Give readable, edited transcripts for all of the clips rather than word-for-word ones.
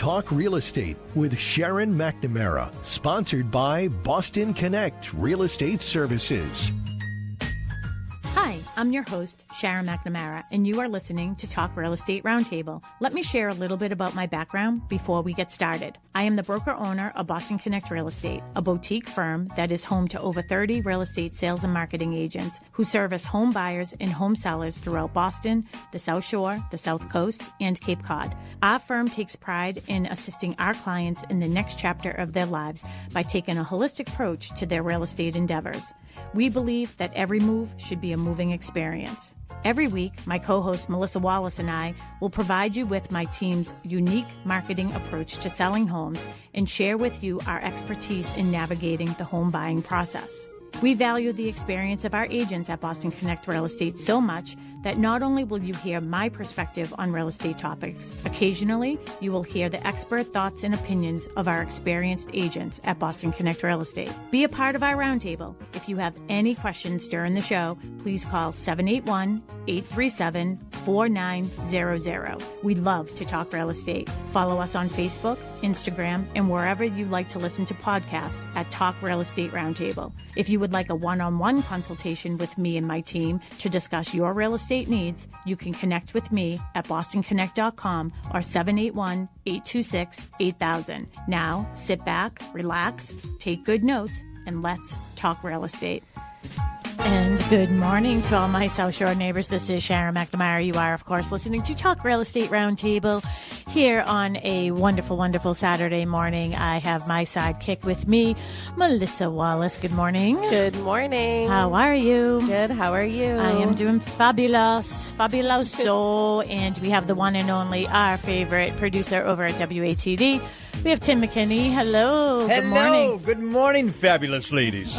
Talk Real Estate with Sharon McNamara, sponsored by Boston Connect Real Estate Services. Hi, I'm your host, Sharon McNamara, and you are listening to Talk Real Estate Roundtable. Let me share a little bit about my background before we get started. I am the broker-owner of Boston Connect Real Estate, a boutique firm that is home to over 30 real estate sales and marketing agents who service home buyers and home sellers throughout Boston, the South Shore, the South Coast, and Cape Cod. Our firm takes pride in assisting our clients in the next chapter of their lives by taking a holistic approach to their real estate endeavors. We believe that every move should be a moving experience. Every week, my co-host Melissa Wallace and I will provide you with my team's unique marketing approach to selling homes and share with you our expertise in navigating the home buying process. We value the experience of our agents at Boston Connect Real Estate so much that not only will you hear my perspective on real estate topics, occasionally you will hear the expert thoughts and opinions of our experienced agents at Boston Connect Real Estate. Be a part of our roundtable. If you have any questions during the show, please call 781-837-4900. We love to talk real estate. Follow us on Facebook, Instagram, and wherever you like to listen to podcasts at Talk Real Estate Roundtable. If you would like a one-on-one consultation with me and my team to discuss your real estate needs, you can connect with me at bostonconnect.com or 781-826-8000. Now, sit back, relax, take good notes, and let's talk real estate. And good morning to all my South Shore neighbors. This is Sharon McNamara. You are, of course, listening to Talk Real Estate Roundtable here on a wonderful, wonderful Saturday morning. I have my sidekick with me, Melissa Wallace. Good morning. Good morning. How are you? Good. How are you? I am doing fabulous, fabuloso. And we have the one and only, our favorite producer over at WATD. We have Tim McKinney. Hello. Good morning. Good morning, fabulous ladies.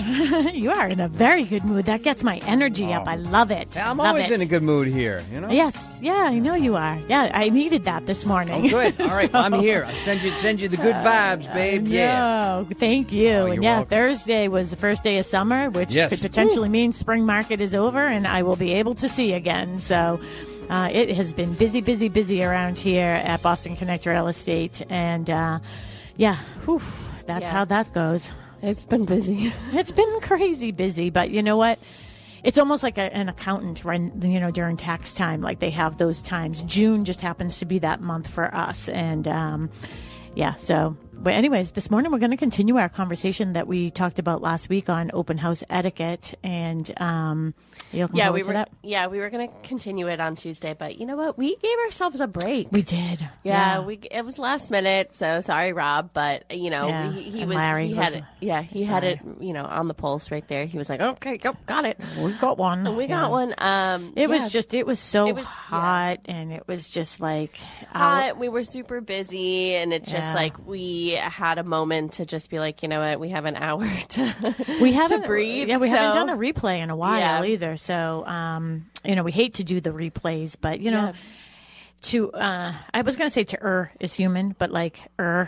You are in a very good mood. That gets my energy up. I love it. I'm always in a good mood here, you know? Yes. Yeah, I know you are. Yeah, I needed that this morning. Oh, good. All right, I'm here. I send you the good vibes, babe. Yeah. Thank you. And yeah, welcome. Thursday was the first day of summer, which could potentially mean spring market is over and I will be able to see again. So it has been busy around here at Boston Connect Real Estate. And that's how that goes. It's been busy. It's been crazy busy. But you know what? It's almost like an accountant, during tax time. Like they have those times. June just happens to be that month for us. And But anyways, this morning we're going to continue our conversation that we talked about last week on open house etiquette, and we were going to continue it on Tuesday. But you know what? We gave ourselves a break. We did. It was last minute, so sorry, Rob. But he had it on the pulse right there. He was like, okay, got it. We got one. We got one. It was so hot, and it was just like hot. We were super busy, and it's just like we had a moment to just be like, you know what, we have an hour to breathe. Yeah, we haven't done a replay in a while either. So, we hate to do the replays, but I was going to say to is human, but like but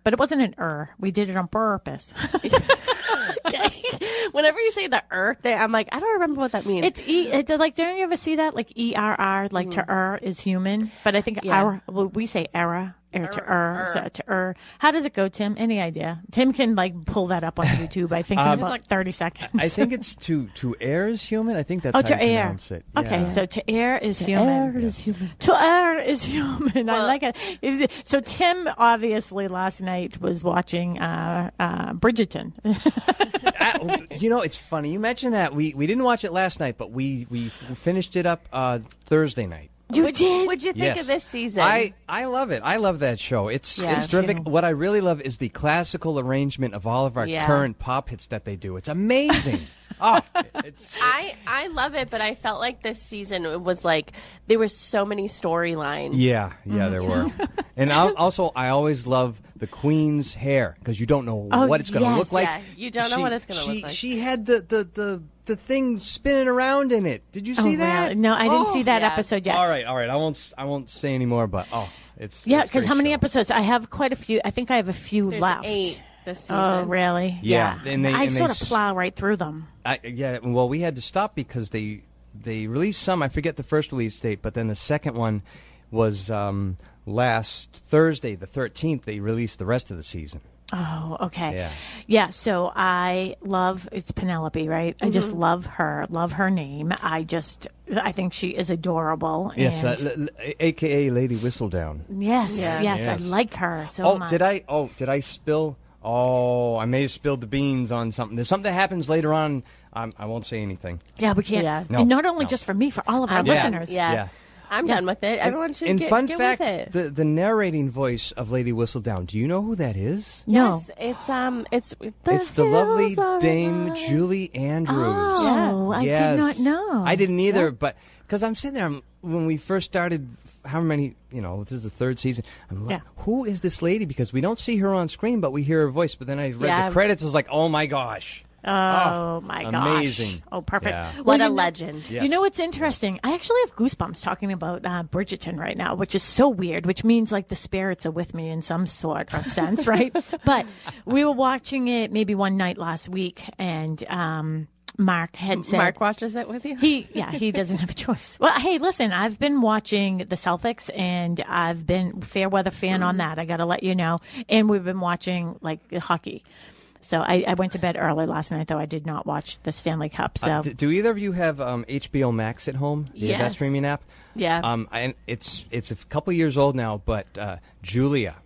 it wasn't an we did it on purpose. Okay. Whenever you say the thing, I'm like, I don't remember what that means. It's like, don't you ever see that? Like ERR, like to is human, but I think we say error. So how does it go, Tim? Any idea? Tim can pull that up on YouTube. I think in about 30 seconds. I think it's to err is human. I think that's how you pronounce it. Yeah. Okay, so to err is human. To err is human. Well, I like it. So Tim obviously last night was watching Bridgerton. It's funny you mentioned that. We didn't watch it last night, but we finished it up Thursday night. You did? What'd you think of this season? I love it. I love that show. It's terrific. What I really love is the classical arrangement of all of our current pop hits that they do. It's amazing. I love it, but I felt like this season it was like there were so many storylines. Yeah, there were. And I always love the Queen's hair because you don't know what it's going to look like. Yeah, you don't know what it's going to look like. She had the thing spinning around in it. Did you see that? Really? No, I didn't see that episode yet. All right. I won't say anymore. But it's because how many episodes? I have quite a few. I think I have a few left. 8 this season. Oh, really? Yeah. I sort of plow right through them. Well, we had to stop because they released some. I forget the first release date, but then the second one was last Thursday, the 13th, they released the rest of the season. Oh, okay. Yeah. Yeah, so it's Penelope, right? I just love her name. I think she is adorable. Yes, a.k.a. Lady Whistledown. Yes, I like her so much. Did I spill? Oh, I may have spilled the beans on something. There's something that happens later on. I won't say anything. Yeah, we can't. Yeah. And not only just for me, for all of our listeners. Yeah. I'm done with it. Everyone should get fun with fact, it. the narrating voice of Lady Whistledown, do you know who that is? No. Yes, It's the lovely Dame Julie Andrews. Oh, I did not know. I didn't either, but because I'm sitting there, when we first started, how many, this is the third season, I'm like, who is this lady? Because we don't see her on screen, but we hear her voice. But then I read the credits, I was like, oh my gosh. Oh my gosh. Amazing. Oh, perfect. Yeah. What a legend. Yes. You know what's interesting? I actually have goosebumps talking about Bridgerton right now, which is so weird, which means like the spirits are with me in some sort of sense, right? But we were watching it maybe one night last week, and Mark had said... Mark watches it with you? He doesn't have a choice. Well, hey, listen, I've been watching the Celtics, and I've been fair weather fan on that, I got to let you know. And we've been watching like hockey. So I went to bed early last night, though I did not watch the Stanley Cup. So do either of you have HBO Max at home? Yes. That streaming app? Yeah. And it's a couple years old now, but Julia,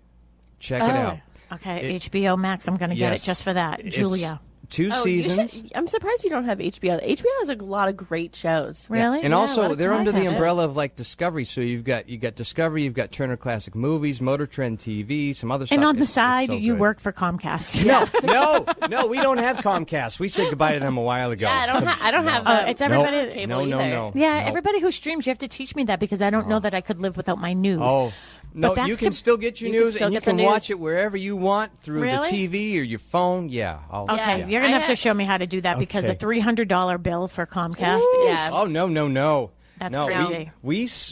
check it out. Okay, HBO Max. I'm going to get it just for that. Julia. 2 seasons. I'm surprised you don't have HBO. HBO has a lot of great shows. Really? Yeah. And also, they're under the umbrella of like Discovery. So you got Discovery, you've got Turner Classic Movies, Motor Trend TV, some other stuff. And on the side, so you good. work for Comcast. No, we don't have Comcast. We said goodbye to them a while ago. Yeah, I don't have. It's everybody. Cable No. Yeah, everybody who streams, you have to teach me that because I don't know that I could live without my news. Oh. No, you can still get your news, and you can watch it wherever you want through the TV or your phone. Yeah. Okay, you're going to have to show me how to do that because a $300 bill for Comcast is... Oh, no. That's crazy.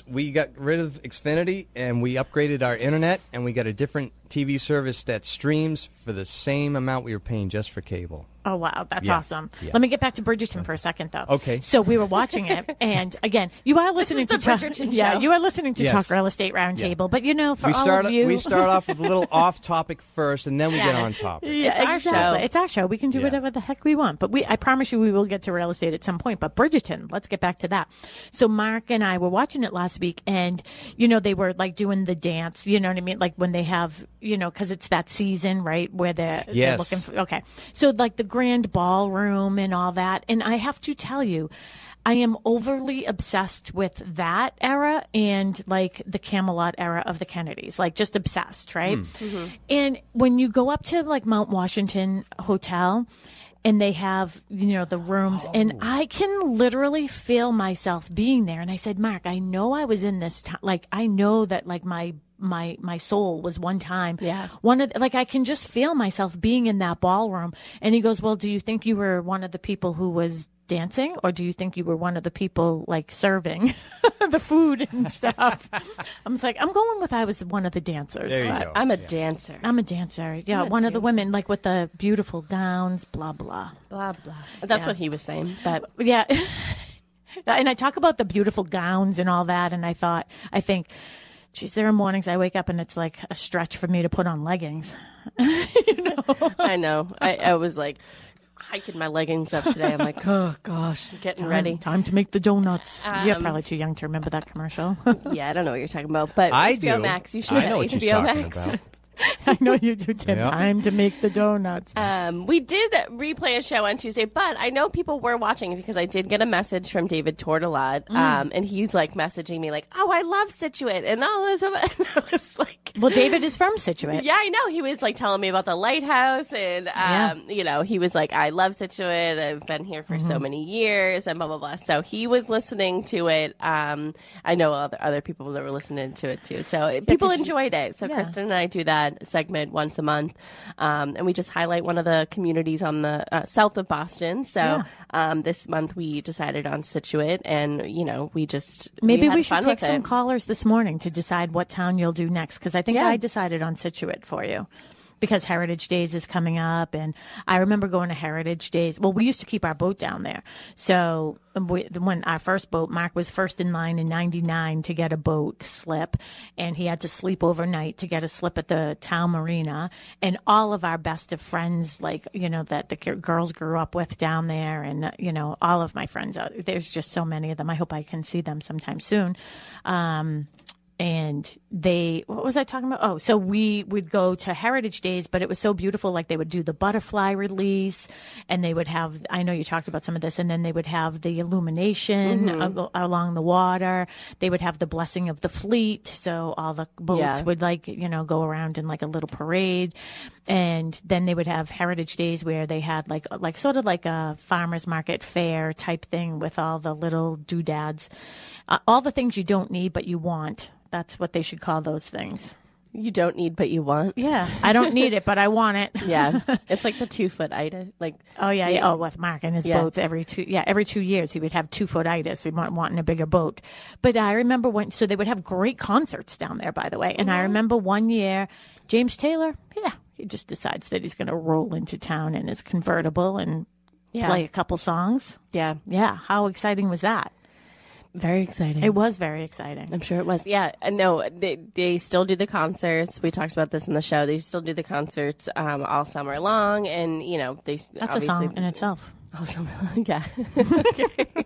We got rid of Xfinity, and we upgraded our internet, and we got a different TV service that streams for the same amount we were paying just for cable. Oh, wow. That's awesome. Yeah. Let me get back to Bridgerton for a second, though. Okay. So we were watching it, and again, you are listening to Talk. Yeah, you are listening to Talk Real Estate Roundtable. But, for all of you. We start off with a little off topic first, and then we get on topic. Yeah, it's our show. It's our show. We can do whatever the heck we want. But I promise you we will get to real estate at some point. But Bridgerton, let's get back to that. So Mark and I were watching it last week, and, they were like doing the dance, you know what I mean? Like when they have, because it's that season, right, where they're looking for. Okay. So like the grand ballroom and all that. And I have to tell you, I am overly obsessed with that era and like the Camelot era of the Kennedys, like just obsessed, right? Mm-hmm. And when you go up to like Mount Washington Hotel and they have, the rooms and I can literally feel myself being there. And I said, Mark, I know I was in this time. Like, I know that like my soul was one time. Yeah. I can just feel myself being in that ballroom. And he goes, well, do you think you were one of the people who was dancing or do you think you were one of the people like serving the food and stuff? I'm like, I'm going with I was one of the dancers. There you go. I'm a dancer. I'm a dancer. Yeah. One of the women like with the beautiful gowns, blah, blah. Blah, blah. That's what he was saying. But yeah. And I talk about the beautiful gowns and all that. And I think, geez, there are mornings I wake up and it's like a stretch for me to put on leggings. I know. I was like hiking my leggings up today. I'm like, oh gosh, getting ready. Time to make the donuts. You're probably too young to remember that commercial. Yeah, I don't know what you're talking about, but I HBO do. Max, you should I know have what HBO you're talking Max. about. I know you do, Tim. Yep. Time to make the donuts. We did replay a show on Tuesday, but I know people were watching because I did get a message from David Tortolad, and he's like messaging me like, "Oh, I love Scituate," and all this. And I was like, "Well, David is from Scituate." Yeah, I know. He was like telling me about the lighthouse, and he was like, "I love Scituate. I've been here for so many years," and blah blah blah. So he was listening to it. I know other people that were listening to it too. So people enjoyed it. So Kristen and I do that segment once a month, and we just highlight one of the communities on the south of Boston. So this month we decided on Scituate, and we just maybe we should take some callers this morning to decide what town you'll do next, because I think I decided on Scituate for you. because Heritage Days is coming up. And I remember going to Heritage Days. Well, we used to keep our boat down there. So when our first boat, Mark was first in line in 99 to get a boat slip, and he had to sleep overnight to get a slip at the town marina. And all of our best of friends, like, that the girls grew up with down there, and, all of my friends, there's just so many of them. I hope I can see them sometime soon. And what was I talking about? Oh, so we would go to Heritage Days, but it was so beautiful. Like, they would do the butterfly release, and they would have, I know you talked about some of this, and then they would have the illumination along the water. They would have the blessing of the fleet. So all the boats would go around in like a little parade. And then they would have Heritage Days where they had like sort of like a farmer's market fair type thing with all the little doodads, all the things you don't need, but you want. That's what they should call those things. You don't need, but you want. Yeah, I don't need it, but I want it. Yeah, it's like the 2-foot-itis. Like, yeah. Oh, with Mark and his boats, every 2 years he would have 2-foot-itis. He wanting a bigger boat. But I remember so they would have great concerts down there, by the way. And I remember one year, James Taylor, he just decides that he's going to roll into town in his convertible and play a couple songs. Yeah, how exciting was that? Very exciting. It was very exciting. I'm sure it was. Yeah. No, they still do the concerts. We talked about this in the show. They still do the concerts all summer long, and that's a song in itself. All summer long. Yeah.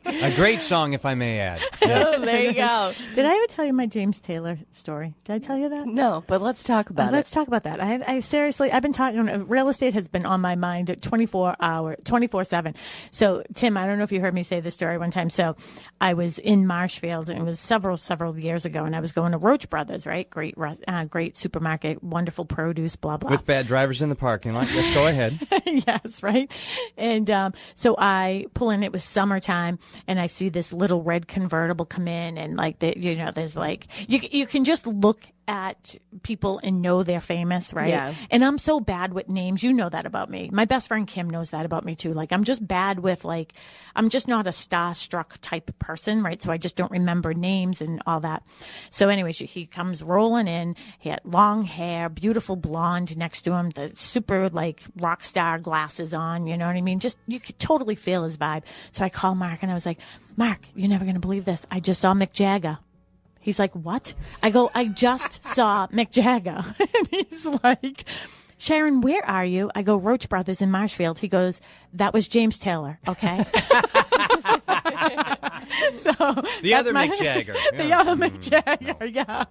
A great song, if I may add. Yes. Oh, there you go. Did I ever tell you my James Taylor story? Did I tell you that? No, but let's talk about it. Let's talk about that. I seriously, I've been talking, real estate has been on my mind 24/7. So, Tim, I don't know if you heard me say this story one time. So I was in Marshfield, and it was several years ago, and I was going to Roach Brothers, right? Great supermarket, wonderful produce, blah, blah. With bad drivers in the parking lot. Yes, go ahead. Yes, right. And so I pull in, it was summertime, and I see this little red convertible come in, and there's like, you can just look at people and know they're famous, right? Yeah. And I'm so bad with names. You know that about me. My best friend Kim knows that about me too. Like, I'm just bad with I'm just not a starstruck type of person, right? So I just don't remember names and all that. So anyway, he comes rolling in. He had long hair, beautiful blonde next to him, the super rock star glasses on, you know what I mean? Just, you could totally feel his vibe. So I call Mark, and I was like, Mark, you're never going to believe this. I just saw Mick Jagger. He's like, what? I go, I just saw Mick Jagger. And he's like, Sharon, where are you? I go, Roach Brothers in Marshfield. He goes, that was James Taylor, okay? So the other Mick Jagger. The other Mick Jagger, yeah.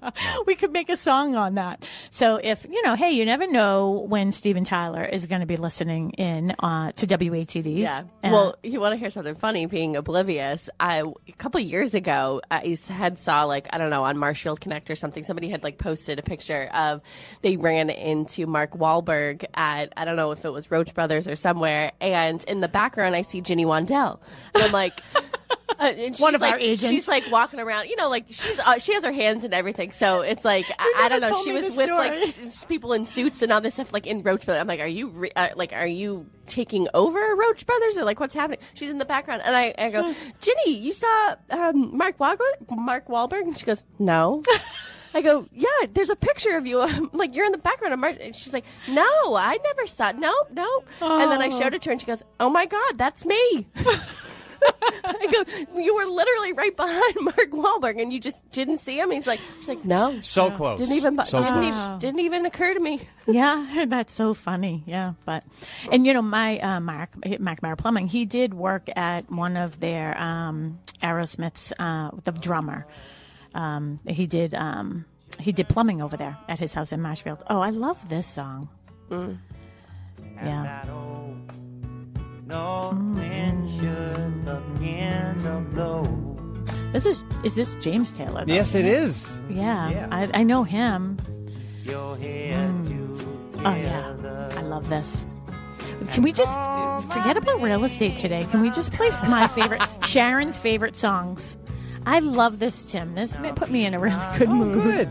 We could make a song on that. So if, hey, you never know when Steven Tyler is going to be listening in to WATD. Yeah. Well, you want to hear something funny, being oblivious. A couple of years ago, I had saw, I don't know, on Marshfield Connect or something, somebody had posted a picture of, they ran into Mark Wahlberg at, I don't know if it was Roach Brothers or somewhere, and in the background I see Ginny Wandel. And I'm like... and one of our agents. She's walking around, she has her hands and everything. So it's I don't know. She was with people in suits and all this stuff, in Roach Brothers. I'm like, are you taking over Roach Brothers, or what's happening? She's in the background, and I go, Ginny, you saw Mark Wahlberg? And she goes, no. I go, yeah, there's a picture of you. You're in the background of Mark. And she's like, no, I never saw it. Nope. Oh. And then I showed it to her, and she goes, oh my God, that's me. I go, you were literally right behind Mark Wahlberg, and you just didn't see him. She's like, no, so close, didn't even even occur to me. Yeah, that's so funny. Yeah, and my Mark McNamara Plumbing, he did work at one of their Aerosmith's, the drummer. He did plumbing over there at his house in Marshfield. Oh, I love this song. Mm. Yeah. Is this James Taylor, though? Yes, it is. Yeah. I know him. Oh yeah, I love this. Can we just forget about real estate today? Can we just play my favorite, Sharon's favorite songs? I love this, Tim. This put me in a really good mood. Good.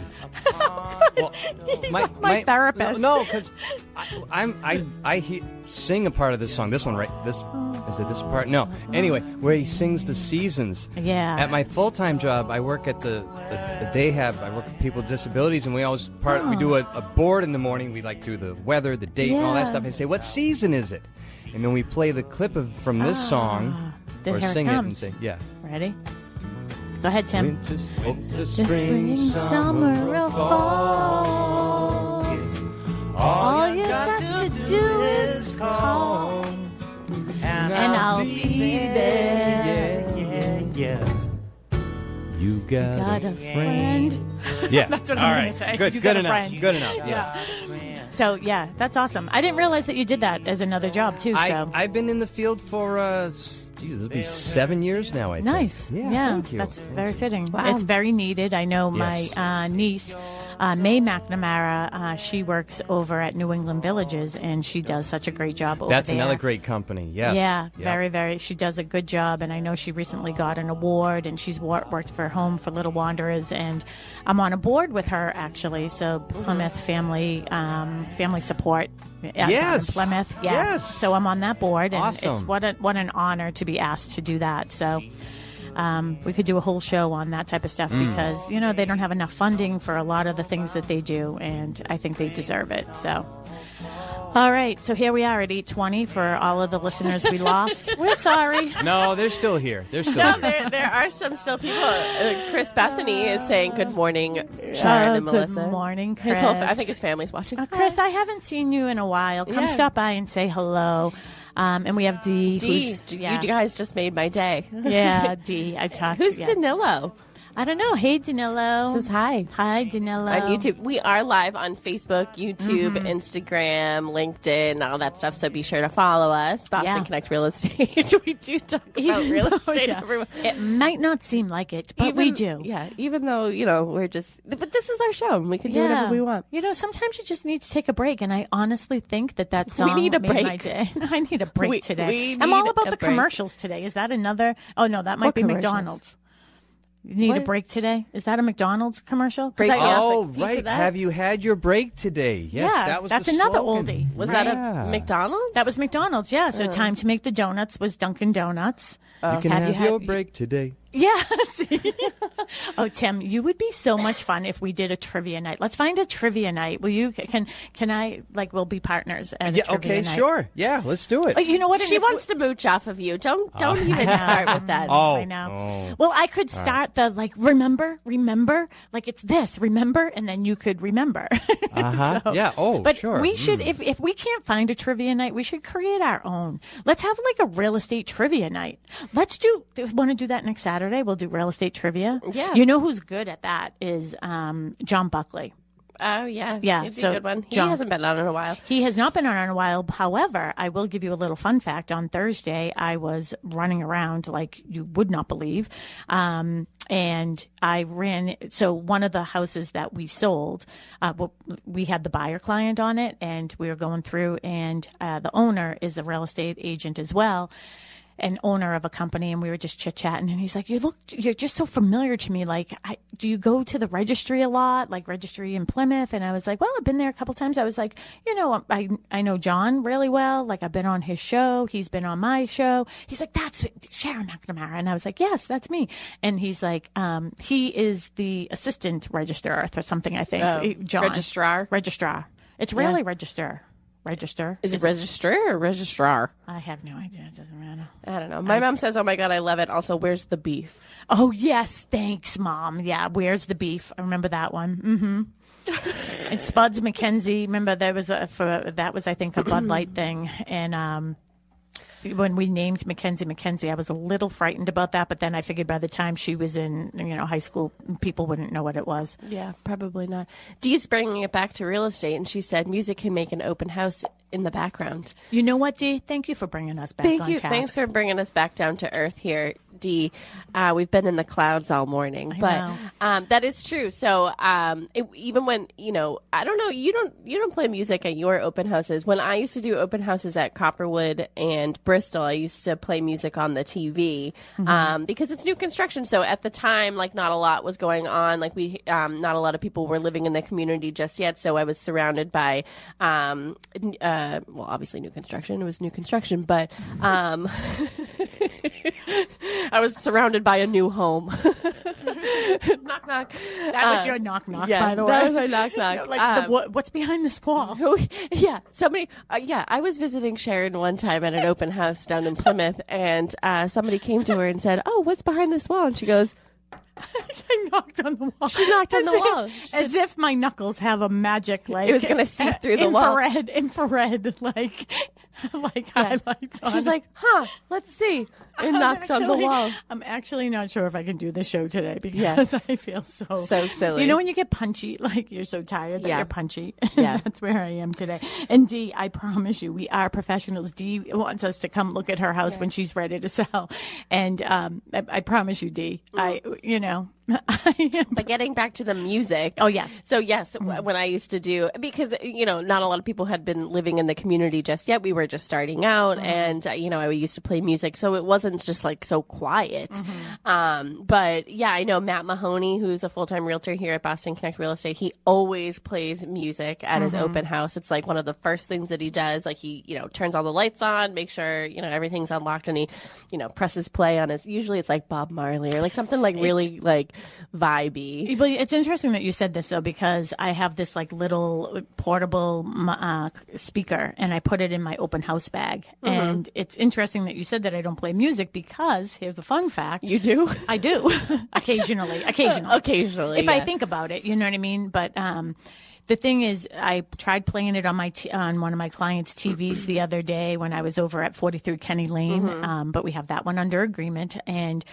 well, He's like my therapist. No, because I sing a part of this song. This one, right? Is it this part? No. Anyway, where he sings the seasons. Yeah. At my full-time job, I work at the day hab. I work with people with disabilities, and we always we do a board in the morning. We do the weather, the date, and all that stuff. And say, what season is it? And then we play the clip from this song, or sing it and say, yeah. Ready? Go ahead, Tim. Winter, spring, summer, or fall. All you got to do is call, and I'll be there. Yeah. You got a friend. Yeah. That's what I'm going to say. Good enough. Good enough. Yeah. So, yeah, that's awesome. I didn't realize that you did that as another job, too. I've been in the field for, this will be 7 years now, I think. Nice. Yeah, thank you. That's very fitting. Wow. It's very needed. I know my niece, May McNamara, she works over at New England Villages, and she does such a great job over there. That's another great company, yes. Yeah, yep. very, very. She does a good job, and I know she recently got an award, and she's worked for Home for Little Wanderers, and I'm on a board with her, actually, so Plymouth Family Support. Yes. Plymouth, yeah. Yes. So I'm on that board, and awesome. it's what an honor to be asked to do that. So we could do a whole show on that type of stuff because, they don't have enough funding for a lot of the things that they do, and I think they deserve it. So, all right. So here we are at 8:20 for all of the listeners we lost. We're sorry. No, they're still here. They're still here. There are some still people. Chris Bethany is saying good morning, Sharon and Melissa. Good morning, Chris. I think his family's watching. Chris, I haven't seen you in a while. Come stop by and say hello. And we have Dee. You guys just made my day. Yeah, Dee. I talked. Who's Danilo? I don't know. Hey, Danilo. Says hi. Hi, Danilo. On YouTube. We are live on Facebook, YouTube, Instagram, LinkedIn, all that stuff. So be sure to follow us. Boston Connect Real Estate. We do talk about real estate. Everyone. It might not seem like it, but we do. Yeah, even though, we're just... But this is our show, and we can do whatever we want. Sometimes you just need to take a break, and I honestly think that song made my day. I need a break today. I'm all about the commercials today. Is that another... Oh, no, that might be McDonald's. You need a break today? Is that a McDonald's commercial? Right. Have you had your break today? Yes, that's another oldie. Was that a McDonald's? That was McDonald's, yeah. So time to make the donuts was Dunkin' Donuts. You can have your break today. Yeah. Oh, Tim, you would be so much fun if we did a trivia night. Let's find a trivia night. Will you? Can I? We'll be partners at a trivia night. Sure. Yeah, let's do it. You know what? She wants to mooch off of you. Don't even start with that. I know. Well, I could start the remember, it's this, remember, and then you could remember. Yeah. But sure. we should, if we can't find a trivia night, we should create our own. Let's have a real estate trivia night. Want to do that next Saturday? We'll do real estate trivia. Yeah. You know who's good at that is John Buckley. Oh, yeah. Yeah. He's a good one. He hasn't been on in a while. He has not been on in a while. However, I will give you a little fun fact. On Thursday, I was running around like you would not believe. And I ran. So one of the houses that we sold, we had the buyer client on it, and we were going through, and the owner is a real estate agent as well. An owner of a company, and we were just chit-chatting, and he's like, you're just so familiar to me. Do you go to the registry a lot, registry in Plymouth? And I was like, well, I've been there a couple times. I was like, I know John really well. I've been on his show. He's been on my show. He's like, that's Sharon McNamara. And I was like, yes, that's me. And he's like, he is the assistant registrar or something, I think. John. Registrar. It's really register. Is it registrar or registrar? I have no idea. It doesn't matter. I don't know. My mom says, oh my God, I love it. Also, where's the beef? Oh, yes. Thanks, Mom. Yeah, where's the beef? I remember that one. And Spuds McKenzie. Remember, that was, I think, a Bud Light thing. And when we named Mackenzie, I was a little frightened about that, but then I figured by the time she was in, high school, people wouldn't know what it was. Yeah, probably not. Dee's bringing it back to real estate, and she said music can make an open house in the background. You know what, Dee? Thank you for bringing us back on task. Thanks for bringing us back down to earth here. Dee, we've been in the clouds all morning, but that is true. So even when I don't know, you don't play music at your open houses. When I used to do open houses at Copperwood and Bristol, I used to play music on the TV because it's new construction. So at the time, like not a lot was going on. Like not a lot of people were living in the community just yet. So I was surrounded by obviously new construction. It was new construction, but I was surrounded by a new home. Knock, knock. That was your knock, knock, by the way. That was my knock, knock. Like, what's behind this wall? Yeah, somebody, I was visiting Sharon one time at an open house down in Plymouth, and somebody came to her and said, "Oh, what's behind this wall?" And she goes, I knocked on the wall. She knocked on the wall. As if my knuckles have a magic, like... It was going to see through the wall. Infrared, like highlights on She's it. like, let's see. It knocks on the wall. I'm actually not sure if I can do this show today because I feel so silly. You know when you get punchy, like you're so tired that you're punchy? Yeah. That's where I am today. And Dee, I promise you, we are professionals. Dee wants us to come look at her house when she's ready to sell. And I promise you, Dee, But getting back to the music. Oh, yes. So, yes, when I used to do, because, not a lot of people had been living in the community just yet. We were just starting out and, I used to play music. So it wasn't just like so quiet. But yeah, I know Matt Mahoney, who's a full-time realtor here at Boston Connect Real Estate. He always plays music at his open house. It's like one of the first things that he does. Like he, turns all the lights on, make sure, everything's unlocked, and he, presses play on his, usually it's like Bob Marley or like something like really like vibey. But it's interesting that you said this though, because I have this like little portable speaker and I put it in my open house bag. And it's interesting that you said that I don't play music because here's a fun fact. You do? I do. Occasionally. If I think about it, you know what I mean? But, the thing is, I tried playing it on on one of my clients' TVs the other day when I was over at 43 Kenny Lane. But we have that one under agreement, and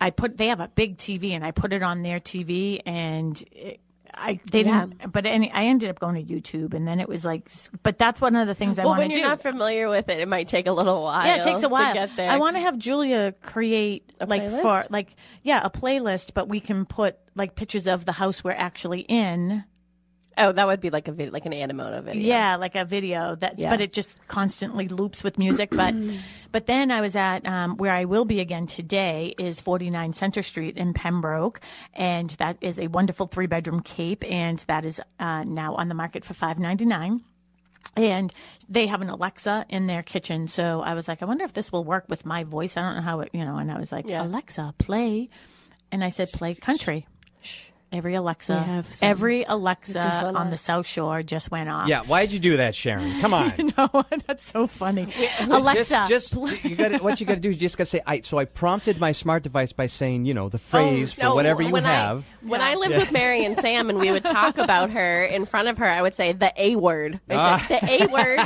they have a big TV, and I put it on their TV, and they didn't. But I ended up going to YouTube, and then it was like. But that's one of the things I want to do. When you're not familiar with it, it might take a little while. Yeah, it takes a while to get there. I want to have Julia create a playlist, but we can put like pictures of the house we're actually in. Oh, that would be like a video, like an Animoto video. Yeah, like a video. But it just constantly loops with music. But then I was at where I will be again today is 49 Center Street in Pembroke, and that is a wonderful 3-bedroom cape, and that is now on the market for $599. And they have an Alexa in their kitchen. So I was like, I wonder if this will work with my voice. I don't know how it, and I was like, Alexa, play. And I said, play country. Every Alexa on the South Shore just went off. Yeah, why did you do that, Sharon? Come on. No, that's so funny. Alexa, what you got to do is you just got to say. So I prompted my smart device by saying, the phrase for whatever you have. When I lived with Mary and Sam, and we would talk about her in front of her, I would say the A word. I said the A word.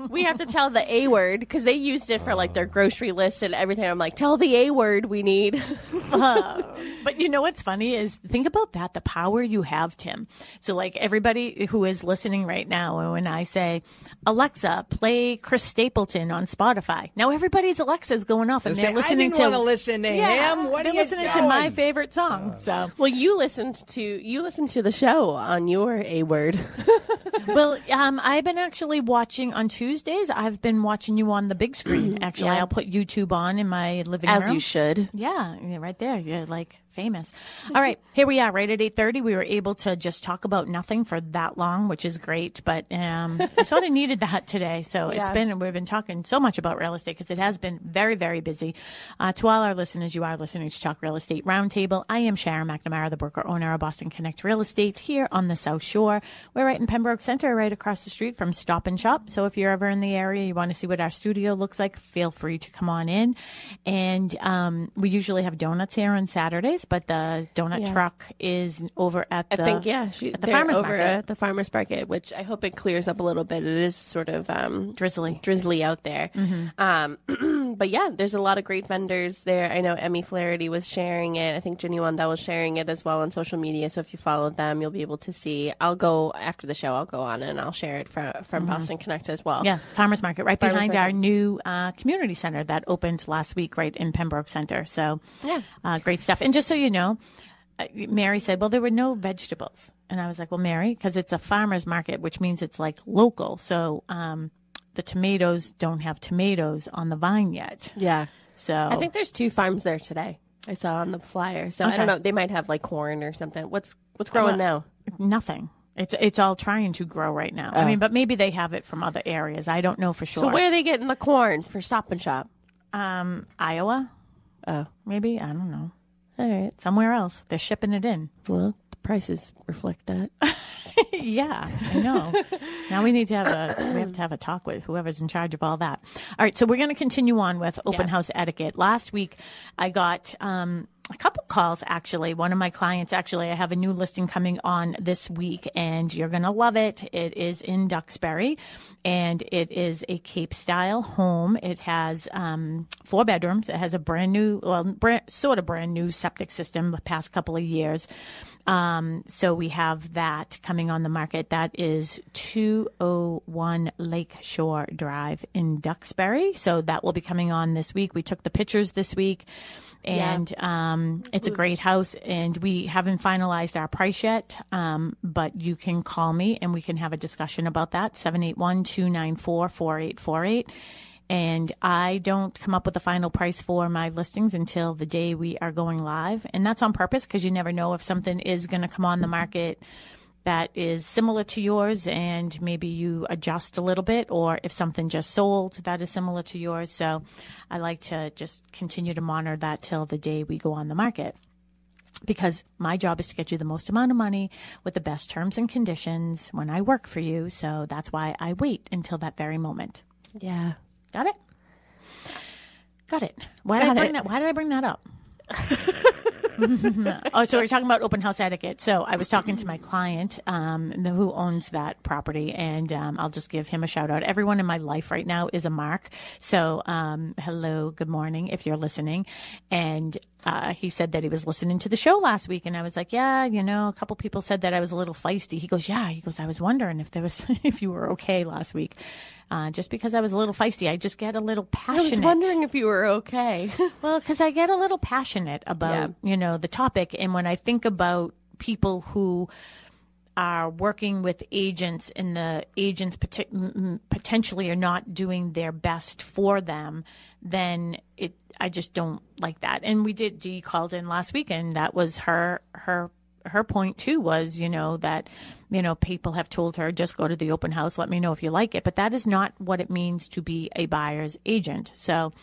We have to tell the A word because they used it for like their grocery list and everything. I'm like, tell the A word we need. But you know what's funny is think about that, the power you have, Tim. So like everybody who is listening right now, when I say, Alexa, play Chris Stapleton on Spotify. Now everybody's Alexa's going off and they're listening I didn't want to listen to him. What are you listening doing? to my favorite song. So well, you listened to the show on your A word. Well, I've been actually watching on Tuesdays. I've been watching you on the big screen. Actually, I'll put YouTube on in my living room. As you should. Yeah, right there. You're like famous. All right, here we are. Right at 8:30, we were able to just talk about nothing for that long, which is great. But I sort of needed that today. So we've been talking so much about real estate because it has been very, very busy. To all our listeners, you are listening to Talk Real Estate Roundtable. I am Sharon McNamara, the broker owner of Boston Connect Real Estate here on the South Shore. We're right in Pembroke Center, right across the street from Stop and Shop. So if you're ever in the area, you want to see what our studio looks like, feel free to come on in. And we usually have donuts here on Saturdays, but the donut truck is over at the the farmers market. At the farmers market, which I hope it clears up a little bit. It is sort of drizzly out there. But yeah, there's a lot of great vendors there. I know Emmy Flaherty was sharing it. I think Ginny Wandel was sharing it as well on social media. So if you follow them, you'll be able to see. I'll go after the show. I'll go on and I'll share it from Boston Connect as well. Yeah, Farmers Market, right Farmers behind Market. our new community center that opened last week, right in Pembroke Center. So, great stuff. And just so you know, Mary said, well, there were no vegetables. And I was like, well, Mary, because it's a farmer's market, which means it's like local. So the tomatoes don't have tomatoes on the vine yet. Yeah. So I think there's 2 farms there today. I saw on the flyer. So I don't know. They might have like corn or something. What's growing now? Nothing. It's all trying to grow right now. I mean, but maybe they have it from other areas. I don't know for sure. So where are they getting the corn for Stop and Shop? Iowa? Oh. Maybe? I don't know. All right. Somewhere else. They're shipping it in. Well, the prices reflect that. Yeah, I know. Now we have to have a talk with whoever's in charge of all that. All right, so we're going to continue on with open house etiquette. Last week, I got a couple calls, actually. One of my clients, I have a new listing coming on this week, and you're going to love it. It is in Duxbury, and it is a Cape-style home. It has 4 bedrooms. It has a brand new septic system the past couple of years. So we have that coming on the market. That is 201 Lakeshore Drive in Duxbury. So that will be coming on this week. We took the pictures this week, and it's a great house, and we haven't finalized our price yet, but you can call me and we can have a discussion about that, 781-294-4848. And I don't come up with a final price for my listings until the day we are going live. And that's on purpose because you never know if something is going to come on the market that is similar to yours and maybe you adjust a little bit, or if something just sold that is similar to yours. So I like to just continue to monitor that till the day we go on the market, because my job is to get you the most amount of money with the best terms and conditions when I work for you. So that's why I wait until that very moment. Yeah. Got it? Got it. Why did I bring that up? Oh, so we're talking about open house etiquette. So I was talking to my client who owns that property, and I'll just give him a shout out. Everyone in my life right now is a Mark. So hello, good morning if you're listening. And he said that he was listening to the show last week, and I was like, yeah, a couple people said that I was a little feisty. He goes, I was wondering if you were okay last week. Just because I was a little feisty, I just get a little passionate. I was wondering if you were okay. Well, because I get a little passionate about, the topic. And when I think about people who are working with agents and the agents potentially are not doing their best for them, then I just don't like that. And Dee called in last week, and that was her point too, was, that, people have told her, just go to the open house, let me know if you like it. But that is not what it means to be a buyer's agent. So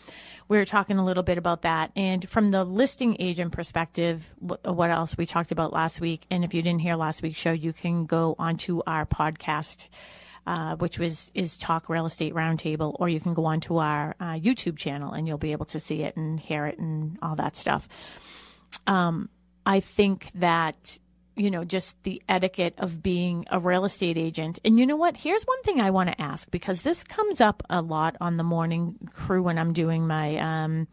we were talking a little bit about that. And from the listing agent perspective, what else we talked about last week. And if you didn't hear last week's show, you can go onto our podcast, which is Talk Real Estate Roundtable, or you can go onto our YouTube channel and you'll be able to see it and hear it and all that stuff. I think that, just the etiquette of being a real estate agent. And you know what? Here's one thing I want to ask, because this comes up a lot on the morning crew when I'm doing my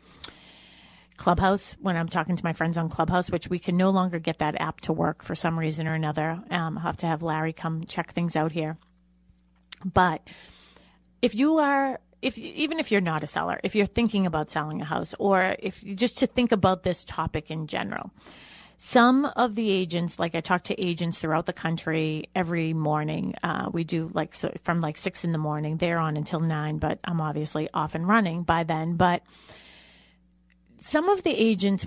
Clubhouse, when I'm talking to my friends on Clubhouse, which we can no longer get that app to work for some reason or another. I'll have to have Larry come check things out here. But even if you're not a seller, if you're thinking about selling a house, or just to think about this topic in general, some of the agents, like I talk to agents throughout the country every morning. We do from 6 in the morning. They're on until 9, but I'm obviously off and running by then. But some of the agents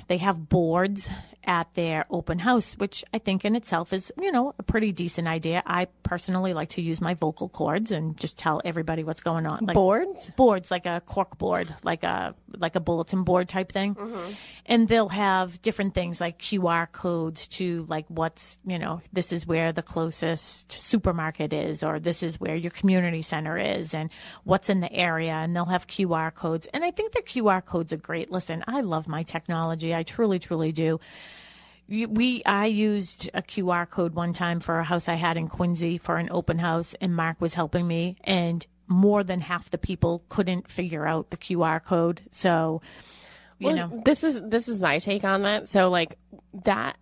they have boards at their open house, which I think in itself is, a pretty decent idea. I personally like to use my vocal cords and just tell everybody what's going on. Boards, like a cork board, like a bulletin board type thing. Mm-hmm. And they'll have different things like QR codes to what's, this is where the closest supermarket is, or this is where your community center is, and what's in the area. And they'll have QR codes. And I think the QR codes are great. Listen, I love my technology. I truly, truly do. I used a QR code one time for a house I had in Quincy for an open house, and Mark was helping me, and more than half the people couldn't figure out the QR code. So, this is my take on that. So that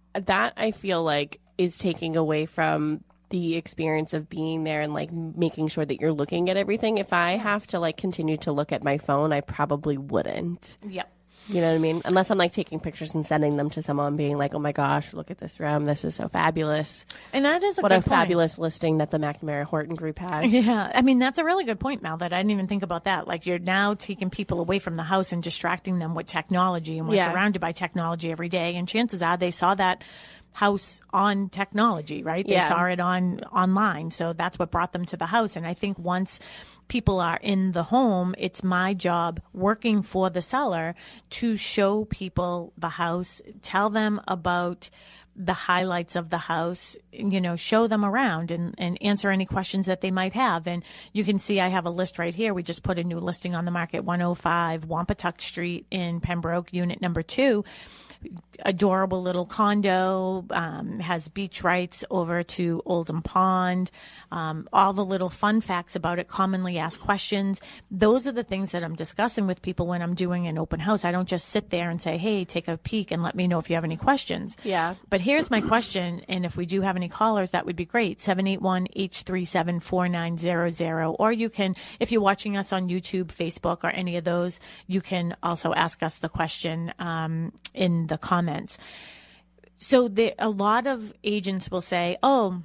I feel like is taking away from the experience of being there and like making sure that you're looking at everything. If I have to like continue to look at my phone, I probably wouldn't. Yep. You know what I mean? Unless I'm like taking pictures and sending them to someone being like, oh my gosh, look at this room. This is so fabulous. And that is what a fabulous listing that the McNamara Horton group has. Yeah. I mean, that's a really good point, Mel, that I didn't even think about that. Like you're now taking people away from the house and distracting them with technology, and we're surrounded by technology every day. And chances are they saw that house on technology, right? They saw it online. So that's what brought them to the house. And I think once people are in the home, it's my job working for the seller to show people the house, tell them about the highlights of the house, show them around and answer any questions that they might have. And you can see I have a list right here. We just put a new listing on the market, 105 Wampatuck Street in Pembroke, unit number 2. Adorable little condo, has beach rights over to Oldham Pond, all the little fun facts about it, commonly asked questions. Those are the things that I'm discussing with people when I'm doing an open house. I don't just sit there and say, hey, take a peek and let me know if you have any questions. Yeah. But here's my question, and if we do have any callers, that would be great, 781-837-4900. Or you can, if you're watching us on YouTube, Facebook, or any of those, you can also ask us the question in the comments. So a lot of agents will say, oh,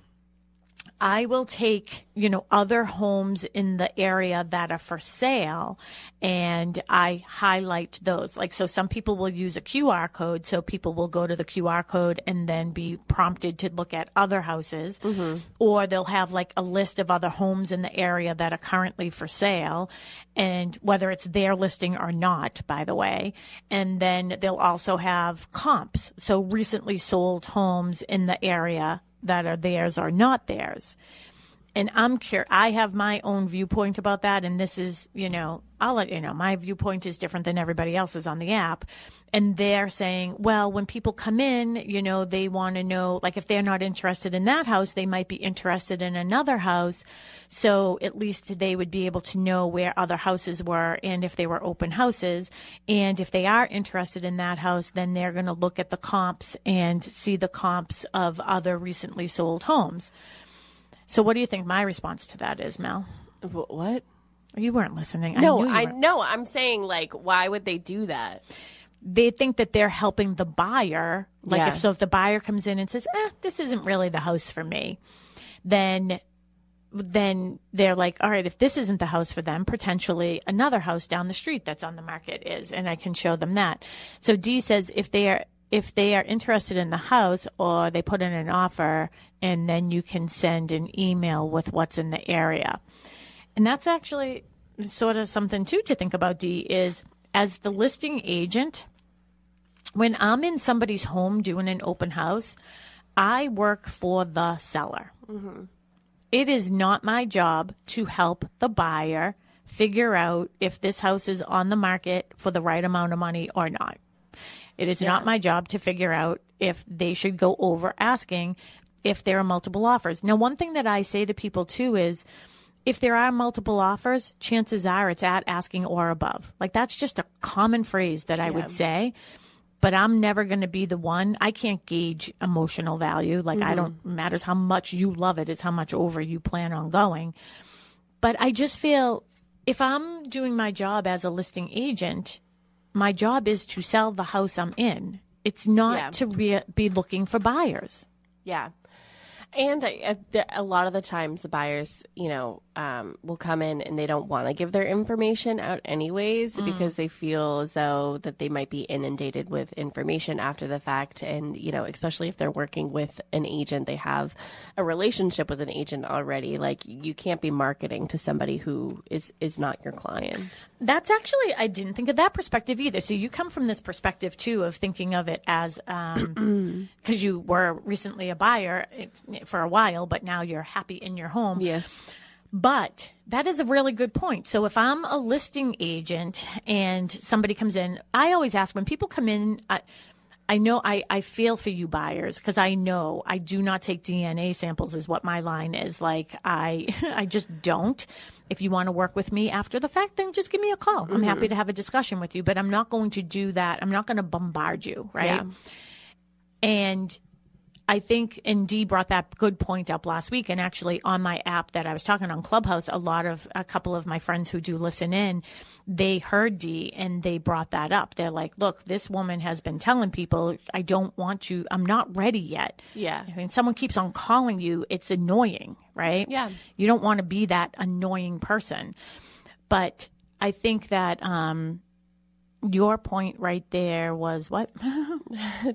I will take, other homes in the area that are for sale, and I highlight those. Like, so some people will use a QR code, so people will go to the QR code and then be prompted to look at other houses, or they'll have like a list of other homes in the area that are currently for sale, and whether it's their listing or not, by the way. And then they'll also have comps, so recently sold homes in the area that are theirs or not theirs. And I'm curious, I have my own viewpoint about that. And this is, I'll let you know, my viewpoint is different than everybody else's on the app. And they're saying, well, when people come in, they want to know, like if they're not interested in that house, they might be interested in another house. So at least they would be able to know where other houses were and if they were open houses. And if they are interested in that house, then they're going to look at the comps and see the comps of other recently sold homes. So what do you think my response to that is, Mel? What? You weren't listening. No, I know. I'm saying, like, why would they do that? They think that they're helping the buyer. Like, if the buyer comes in and says, this isn't really the house for me, then they're like, all right, if this isn't the house for them, potentially another house down the street that's on the market is, and I can show them that. So Dee says if they are interested in the house, or they put in an offer, and then you can send an email with what's in the area. And that's actually sort of something too to think about, Dee, is as the listing agent, when I'm in somebody's home doing an open house, I work for the seller. Mm-hmm. It is not my job to help the buyer figure out if this house is on the market for the right amount of money or not. It is not my job to figure out if they should go over asking if there are multiple offers. Now, one thing that I say to people too is if there are multiple offers, chances are it's at asking or above. Like that's just a common phrase that I would say, but I'm never going to be the one. I can't gauge emotional value. Like I don't, matters how much you love it, it's how much over you plan on going. But I just feel if I'm doing my job as a listing agent, my job is to sell the house I'm in. It's not to be looking for buyers. Yeah. And a lot of the times the buyers, will come in and they don't want to give their information out anyways because they feel as though that they might be inundated with information after the fact. And, especially if they're working with an agent, they have a relationship with an agent already. Like you can't be marketing to somebody who is not your client. That's actually, I didn't think of that perspective either. So you come from this perspective too of thinking of it as, because you were recently a buyer for a while, but now you're happy in your home. Yes. But that is a really good point. So if I'm a listing agent and somebody comes in, I always ask when people come in, I know I feel for you buyers because I know I do not take DNA samples is what my line is. Like I just don't. If you want to work with me after the fact, then just give me a call. I'm happy to have a discussion with you, but I'm not going to do that. I'm not going to bombard you. Right. Yeah. And I think, and Dee brought that good point up last week. And actually on my app that I was talking on Clubhouse, a couple of my friends who do listen in, they heard Dee and they brought that up. They're like, look, this woman has been telling people, I don't want you, I'm not ready yet. Yeah. I mean, someone keeps on calling you. It's annoying, right? Yeah. You don't want to be that annoying person. But I think that, your point right there was what?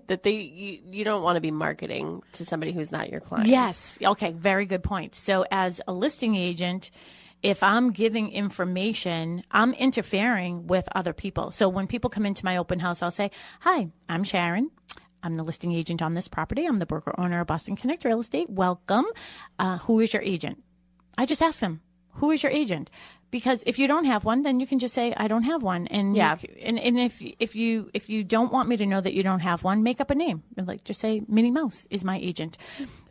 That you don't want to be marketing to somebody who's not your client. Yes. Okay. Very good point. So as a listing agent, if I'm giving information, I'm interfering with other people. So when people come into my open house, I'll say, hi, I'm Sharon. I'm the listing agent on this property. I'm the broker owner of Boston Connect Real Estate. Welcome. Who is your agent? I just ask them, who is your agent? Because if you don't have one, then you can just say, I don't have one. And yeah. And if you don't want me to know that you don't have one, make up a name. And like, just say Minnie Mouse is my agent.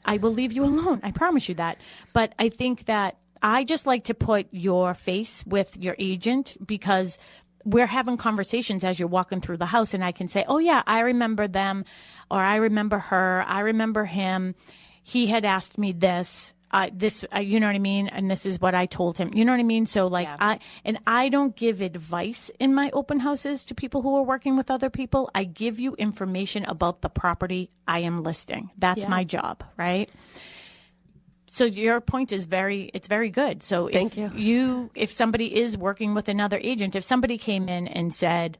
I will leave you alone. I promise you that. But I think that I just like to put your face with your agent, because we're having conversations as you're walking through the house, and I can say, oh yeah, I remember them, or I remember her, I remember him. He had asked me this. You know what I mean? And this is what I told him. You know what I mean? So like, yeah. I don't give advice in my open houses to people who are working with other people. I give you information about the property I am listing. That's my job, right? So your point is very good. So Thank you. If somebody is working with another agent, if somebody came in and said,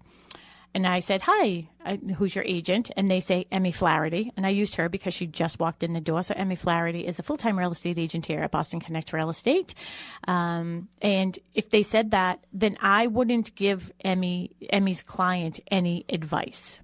and I said, hi, who's your agent? And they say, Emmy Flaherty. And I used her because she just walked in the door. So Emmy Flaherty is a full-time real estate agent here at Boston Connect Real Estate. And if they said that, then I wouldn't give Emmy's client any advice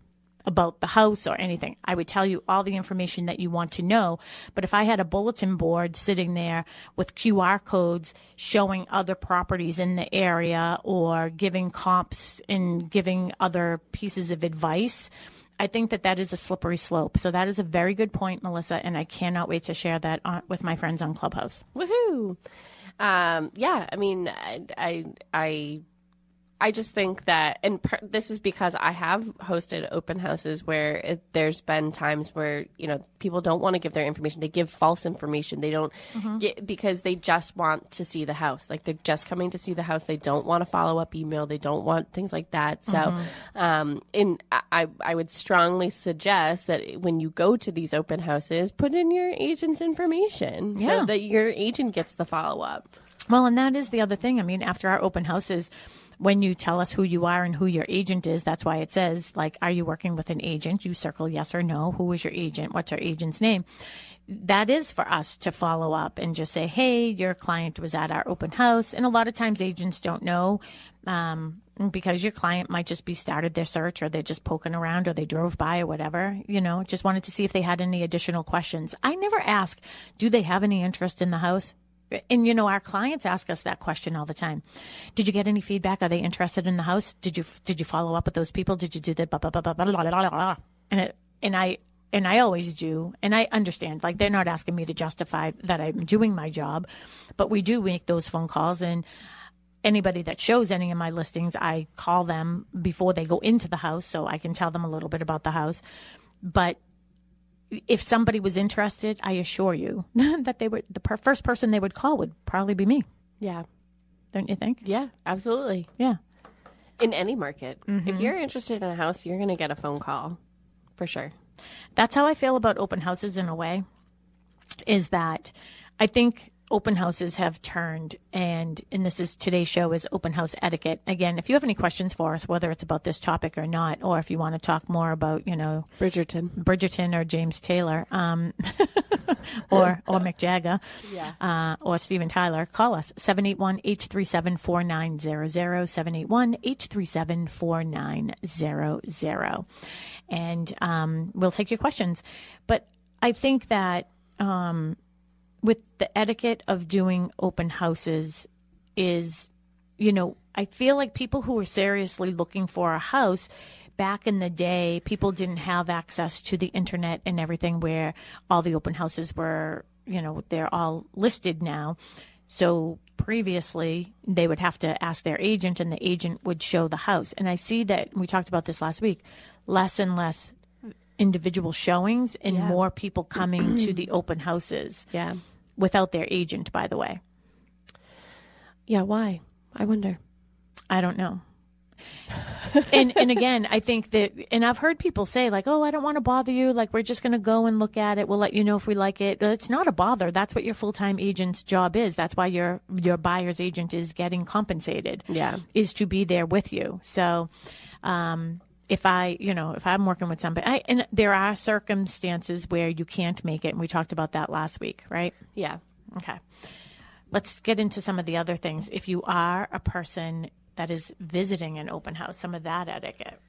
about the house or anything. I would tell you all the information that you want to know. But if I had a bulletin board sitting there with QR codes showing other properties in the area, or giving comps and giving other pieces of advice, I think that is a slippery slope. So that is a very good point, Melissa, and I cannot wait to share that with my friends on Clubhouse. Woohoo! Yeah, I mean, I just think that, and this is because I have hosted open houses where there's been times where, people don't want to give their information. They give false information. They don't get, because they just want to see the house. Like, they're just coming to see the house. They don't want a follow-up email. They don't want things like that. So, I would strongly suggest that when you go to these open houses, put in your agent's information so that your agent gets the follow-up. Well, and that is the other thing. I mean, after our open houses, when you tell us who you are and who your agent is, that's why it says, like, are you working with an agent? You circle yes or no. Who is your agent? What's our agent's name? That is for us to follow up and just say, hey, your client was at our open house. And a lot of times agents don't know, because your client might just be started their search, or they're just poking around, or they drove by or whatever, just wanted to see if they had any additional questions. I never ask, do they have any interest in the house? And, our clients ask us that question all the time. Did you get any feedback? Are they interested in the house? Did you follow up with those people? Did you do the blah, blah, blah, blah, blah, blah, blah, blah? And I always do. And I understand, like, they're not asking me to justify that I'm doing my job, but we do make those phone calls. And anybody that shows any of my listings, I call them before they go into the house so I can tell them a little bit about the house. But if somebody was interested, I assure you that the first person they would call would probably be me. Yeah. Don't you think? Yeah, absolutely. Yeah. In any market. If you're interested in a house, you're going to get a phone call for sure. That's how I feel about open houses in a way, is that I think open houses have turned, and this is today's show is open house etiquette. Again, if you have any questions for us, whether it's about this topic or not, or if you want to talk more about, Bridgerton or James Taylor, or Mick Jagger, or Steven Tyler, call us 781-837-4900, 781-837-4900. And we'll take your questions. But I think that with the etiquette of doing open houses is, I feel like people who are seriously looking for a house, back in the day, people didn't have access to the internet and everything, where all the open houses were, they're all listed now. So previously they would have to ask their agent, and the agent would show the house. And I see that, we talked about this last week, less and less individual showings and more people coming to the open houses. Yeah. Without their agent, by the way. Yeah, why? I wonder. I don't know. and again, I think that, and I've heard people say like, oh, I don't want to bother you. Like, we're just going to go and look at it. We'll let you know if we like it. It's not a bother. That's what your full-time agent's job is. That's why your buyer's agent is getting compensated. Yeah. Is to be there with you. So, if I'm working with somebody, and there are circumstances where you can't make it. And we talked about that last week, right? Yeah. Okay. Let's get into some of the other things. If you are a person that is visiting an open house, some of that etiquette.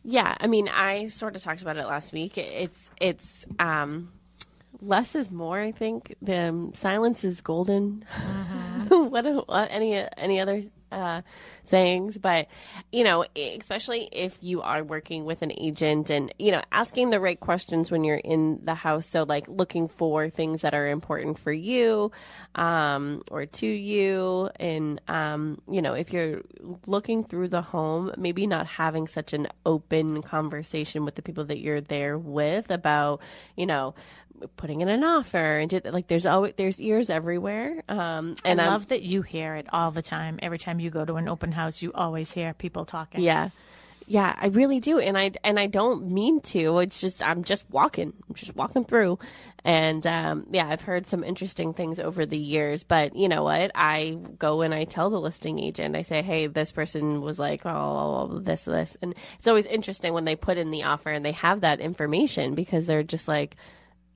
Yeah, I mean, I sort of talked about it last week. It's less is more. I think the silence is golden. What any other sayings? But especially if you are working with an agent, and asking the right questions when you're in the house. So like looking for things that are important for you, or to you, and if you're looking through the home, maybe not having such an open conversation with the people that you're there with about putting in an offer, and there's ears everywhere. And I love that you hear it all the time. Every time you go to an open house, you always hear people talking. Yeah, I really do, and I don't mean to. It's just I'm just walking through, and I've heard some interesting things over the years. But you know what? I go and I tell the listing agent. I say, hey, this person was like, oh, this, and it's always interesting when they put in the offer and they have that information, because they're just like,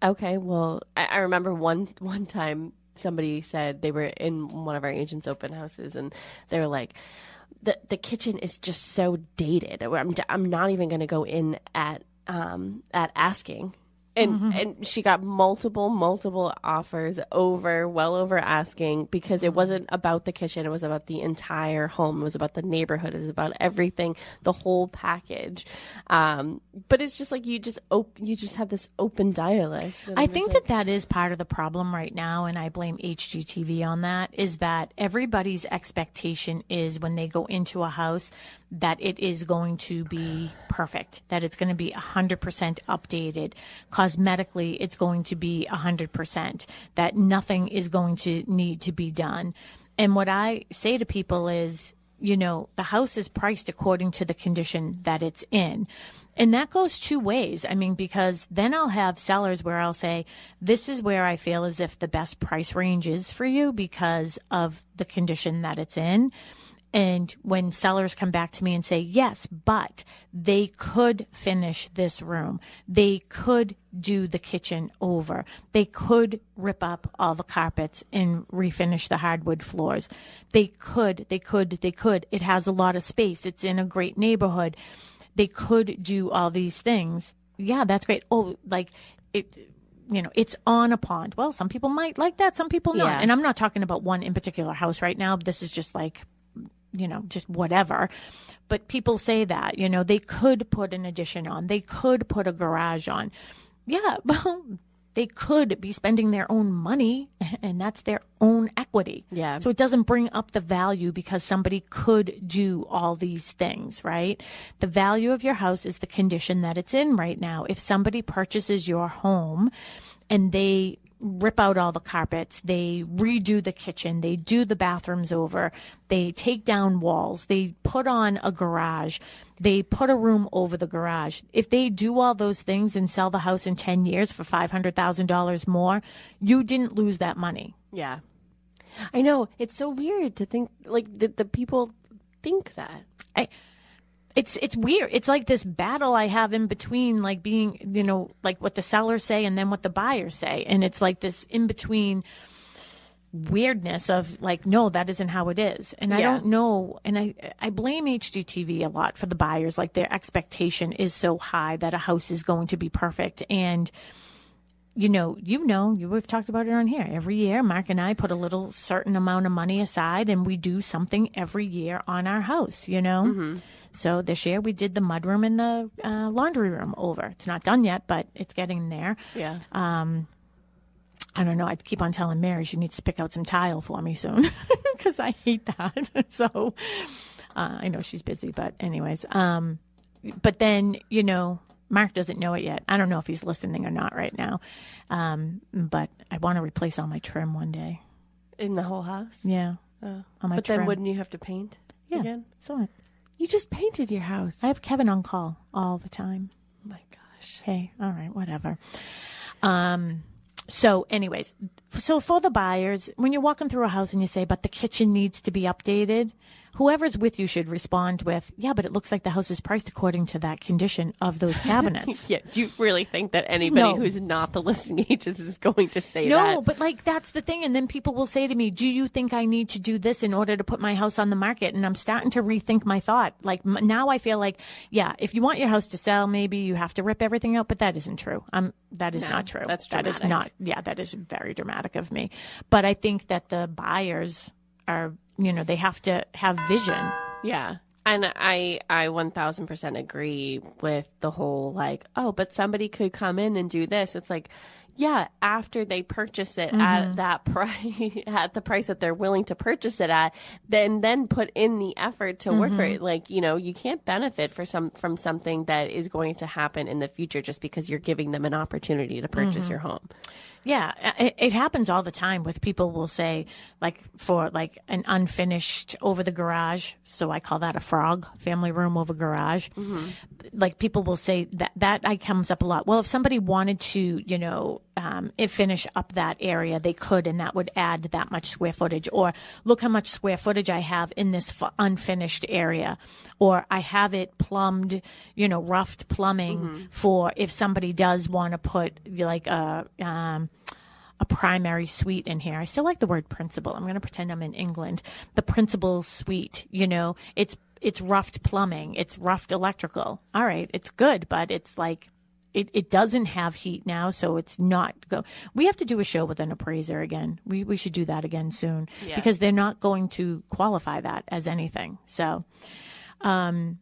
okay, well, I remember one time somebody said they were in one of our agents' open houses, and they were like, the kitchen is just so dated. I'm not even going to go in at asking. And she got multiple offers well over asking, because it wasn't about the kitchen. It was about the entire home. It was about the neighborhood. It was about everything, the whole package. But it's just like you just have this open dialect. I think that is part of the problem right now, and I blame HGTV on that, is that everybody's expectation is when they go into a house that it is going to be perfect, that it's going to be 100% updated. Cosmetically, it's going to be 100%, that nothing is going to need to be done. And what I say to people is, the house is priced according to the condition that it's in. And that goes two ways. I mean, because then I'll have sellers where I'll say, this is where I feel as if the best price range is for you because of the condition that it's in. And when sellers come back to me and say, yes, but they could finish this room, they could do the kitchen over, they could rip up all the carpets and refinish the hardwood floors, they could. It has a lot of space. It's in a great neighborhood. They could do all these things. Yeah, that's great. Oh, like it. It's on a pond. Well, some people might like that. Some people not. Yeah. And I'm not talking about one in particular house right now. This is just like, just whatever. But people say that, they could put an addition on. They could put a garage on. Yeah, well, they could be spending their own money, and that's their own equity. Yeah. So it doesn't bring up the value because somebody could do all these things, right? The value of your house is the condition that it's in right now. If somebody purchases your home and they rip out all the carpets, they redo the kitchen, they do the bathrooms over, they take down walls, they put on a garage, they put a room over the garage. If they do all those things and sell the house in 10 years for $500,000 more, you didn't lose that money. Yeah. I know. It's so weird to think, like, the people think that. It's weird. It's like this battle I have in between, like being, like what the sellers say and then what the buyers say. And it's like this in between weirdness of like, no, that isn't how it is. And I don't know. And I blame HGTV a lot for the buyers. Like their expectation is so high that a house is going to be perfect. And we've talked about it on here. Every year, Mark and I put a little certain amount of money aside and we do something every year on our house, Mm-hmm. So this year we did the mudroom and the laundry room over. It's not done yet, but it's getting there. Yeah. I don't know. I keep on telling Mary she needs to pick out some tile for me soon because I hate that. So I know she's busy, but anyways. But then, Mark doesn't know it yet. I don't know if he's listening or not right now. But I want to replace all my trim one day. In the whole house? Yeah. Oh. On my but trim. then wouldn't you have to paint again? So what? You just painted your house. I have Kevin on call all the time. Oh my gosh. Hey, all right, whatever. So anyways, so for the buyers, when you're walking through a house and you say, but the kitchen needs to be updated, whoever's with you should respond with, yeah, but it looks like the house is priced according to that condition of those cabinets. Yeah. Do you really think that anybody who's not the listing agent is going to say that? No, but like that's the thing. And then people will say to me, do you think I need to do this in order to put my house on the market? And I'm starting to rethink my thought. Like now I feel like, yeah, if you want your house to sell, maybe you have to rip everything out, but that isn't true. That is not true. That's dramatic. That is not, that is very dramatic of me. But I think that the buyers are, they have to have vision. Yeah. And I 1000% agree with the whole like, oh, but somebody could come in and do this. It's like, yeah, after they purchase it at that price, at the price that they're willing to purchase it at, then put in the effort to work for it. Like, you can't benefit from something that is going to happen in the future just because you're giving them an opportunity to purchase your home. Yeah, it happens all the time with people will say, like, for like an unfinished over the garage. So I call that a frog, family room over garage. Like people will say that comes up a lot. Well, if somebody wanted to, finish up that area, they could, and that would add that much square footage. Or look how much square footage I have in this unfinished area. Or I have it plumbed, roughed plumbing for if somebody does want to put like a primary suite in here. I still like the word principal. I'm going to pretend I'm in England. The principal suite, it's roughed plumbing. It's roughed electrical. All right. It's good, but it's like, it doesn't have heat now, so it's not go. We have to do a show with an appraiser again. We should do that again soon because they're not going to qualify that as anything. So, if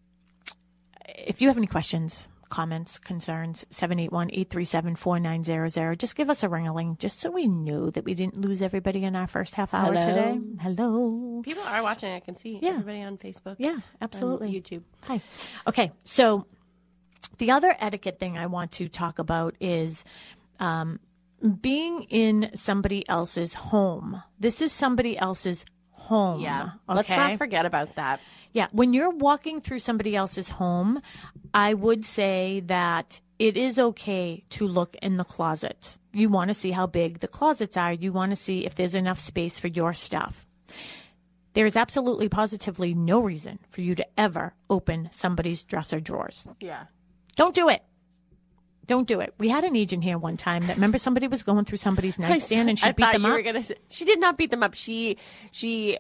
you have any questions, comments, concerns, 781-837-4900. Just give us a ring-a-ling just so we know that we didn't lose everybody in our first half hour today. Hello. People are watching. I can see everybody on Facebook. Yeah, absolutely. YouTube. Hi. Okay, so the other etiquette thing I want to talk about is being in somebody else's home. This is somebody else's home. Yeah. Okay? Let's not forget about that. Yeah. When you're walking through somebody else's home, I would say that it is okay to look in the closet. You want to see how big the closets are. You want to see if there's enough space for your stuff. There is absolutely positively no reason for you to ever open somebody's dresser drawers. Yeah. Don't do it. Don't do it. We had an agent here one time that remember somebody was going through somebody's nightstand and she beat them up. She did not beat them up. She beat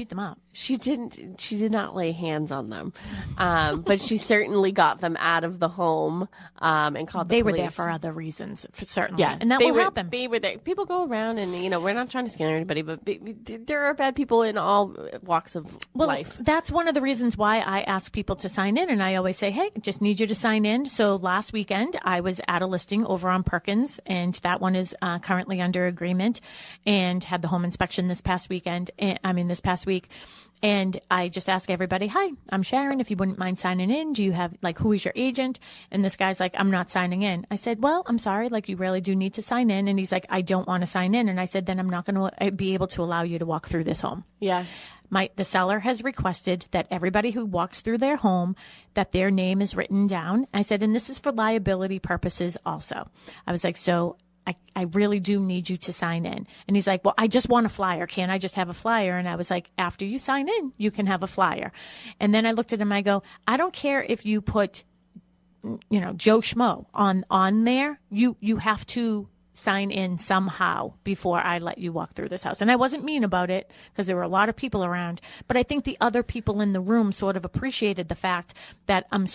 them up. She did not lay hands on them. But she certainly got them out of the home and called the They police. were there for other reasons, certainly. Yeah. And that will happen. They were there. People go around and, we're not trying to scare anybody, but there are bad people in all walks of life. That's one of the reasons why I ask people to sign in. And I always say, hey, just need you to sign in. So last weekend, I was at a listing over on Perkins, and that one is currently under agreement and had the home inspection this past week. And I just ask everybody, hi, I'm Sharon. If you wouldn't mind signing in, do you have, who is your agent? And this guy's like, I'm not signing in. I said, well, I'm sorry. You really do need to sign in. And he's like, I don't want to sign in. And I said, then I'm not going to be able to allow you to walk through this home. Yeah. The seller has requested that everybody who walks through their home, that their name is written down. I said, and this is for liability purposes also. I was like, so I really do need you to sign in. And he's like, well, I just want a flyer. Can't I just have a flyer? And I was like, after you sign in, you can have a flyer. And then I looked at him, I go, I don't care if you put, Joe Schmo on there. You have to sign in somehow before I let you walk through this house. And I wasn't mean about it because there were a lot of people around, but I think the other people in the room sort of appreciated the fact that I'm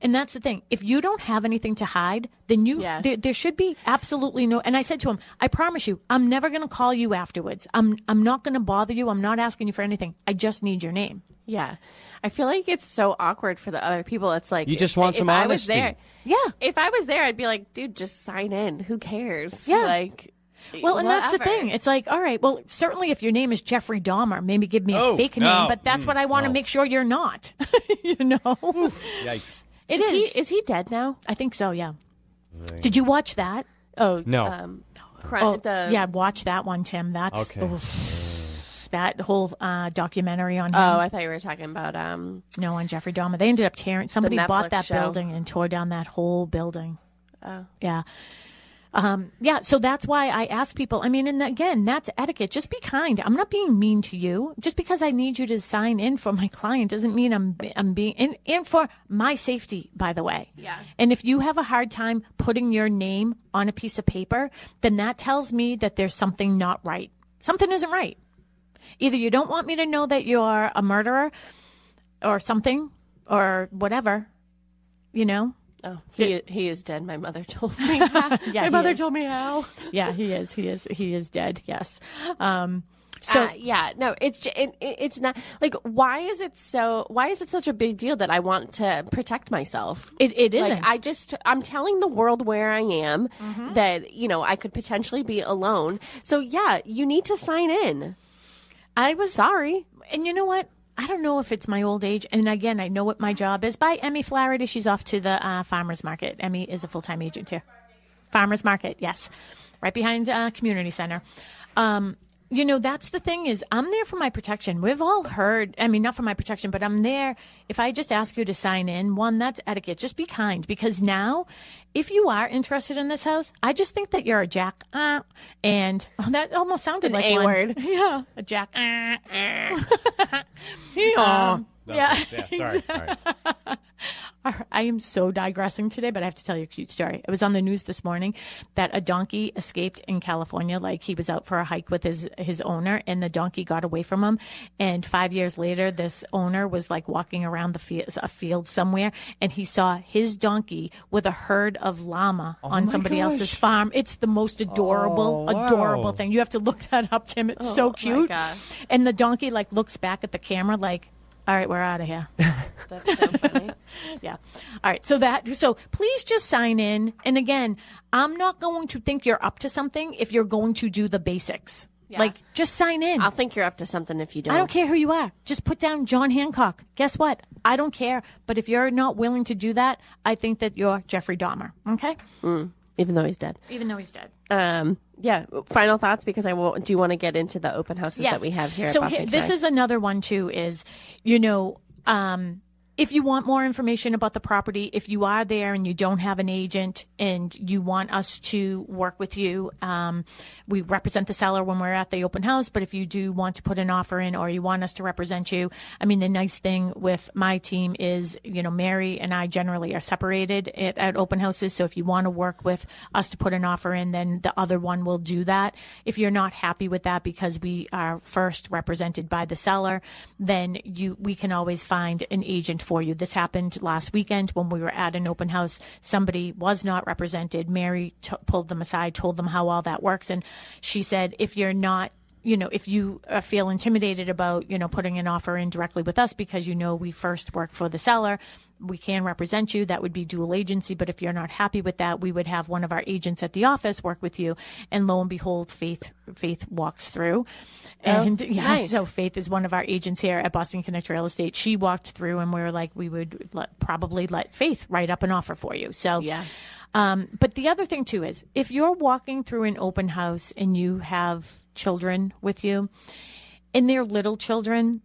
and that's the thing. If you don't have anything to hide, then there should be absolutely no, and I said to him, I promise you, I'm never going to call you afterwards. I'm not going to bother you. I'm not asking you for anything. I just need your name. Yeah. I feel like it's so awkward for the other people. It's like, you just want some honesty. If I was there, I'd be like, dude, just sign in. Who cares? Yeah. Well, and that's the thing. It's like, all right, well, certainly if your name is Jeffrey Dahmer, maybe give me a fake name, but that's what I want to make sure you're not. Yikes. Is he dead now? I think so, yeah. Did you watch that? Oh, No. Watch that one, Tim. That's Okay. that whole documentary on him. Oh, I thought you were talking about No, on Jeffrey Dahmer. They ended up tearing. Somebody bought Netflix that show. building and tore down that whole building. Oh. Yeah. So that's why I ask people, I mean, and again, that's etiquette. Just be kind. I'm not being mean to you. Just because I need you to sign in for my client doesn't mean I'm being, and for my safety, by the way. Yeah. And if you have a hard time putting your name on a piece of paper, then that tells me that there's something not right. Something isn't right. Either you don't want me to know that you're a murderer or something or whatever, you know? Oh, he is dead. My mother told me. Yeah, My mother told me how. Yeah, he is dead. Yes. No, It's not like, why is it such a big deal that I want to protect myself? It isn't. Like, I'm telling the world where I am, that, I could potentially be alone. So yeah, you need to sign in. I was sorry. And you know what? I don't know if it's my old age. And again, I know what my job is. Bye, Emmy Flaherty. She's off to the farmer's market. Emmy is a full-time agent here. Farmer's market, yes. Right behind community center. That's the thing is I'm there for my protection. We've all heard, I mean, not for my protection, but I'm there. If I just ask you to sign in, one, that's etiquette. Just be kind, because now if you are interested in this house, I just think that you're a jack. And that almost sounded like A one. word. Yeah. A jack. Sorry. I am so digressing today, but I have to tell you a cute story. It was on the news this morning that a donkey escaped in California. Like, he was out for a hike with his owner, and the donkey got away from him. And 5 years later, this owner was like walking around a field somewhere, and he saw his donkey with a herd of llama on somebody else's farm. It's the most adorable thing. You have to look that up, Tim. It's so cute. My God. And the donkey like looks back at the camera like, all right, we're out of here. That's so funny. Yeah. All right. So please just sign in. And again, I'm not going to think you're up to something if you're going to do the basics. Yeah. Like, just sign in. I'll think you're up to something if you don't. I don't care who you are. Just put down John Hancock. Guess what? I don't care. But if you're not willing to do that, I think that you're Jeffrey Dahmer. Okay? Even though he's dead. Even though he's dead. Yeah. Final thoughts, because do want to get into the open houses Yes. that we have here at So Boston this Connect. is another one too, is, if you want more information about the property, if you are there and you don't have an agent and you want us to work with you, we represent the seller when we're at the open house. But if you do want to put an offer in, or you want us to represent you, I mean, the nice thing with my team is, Mary and I generally are separated at open houses. So if you want to work with us to put an offer in, then the other one will do that. If you're not happy with that because we are first represented by the seller, then we can always find an agent for you. This happened last weekend when we were at an open house. Somebody was not represented. Mary pulled them aside, told them how all that works. And she said, if you're not, if you feel intimidated about, putting an offer in directly with us because, we first work for the seller, we can represent you. That would be dual agency. But if you're not happy with that, we would have one of our agents at the office work with you. And lo and behold, Faith walks through. And nice. So Faith is one of our agents here at Boston Connect Real Estate. She walked through, and we were like, we would probably let Faith write up an offer for you. So, yeah. But the other thing too is, if you're walking through an open house and you have children with you, and they're little children,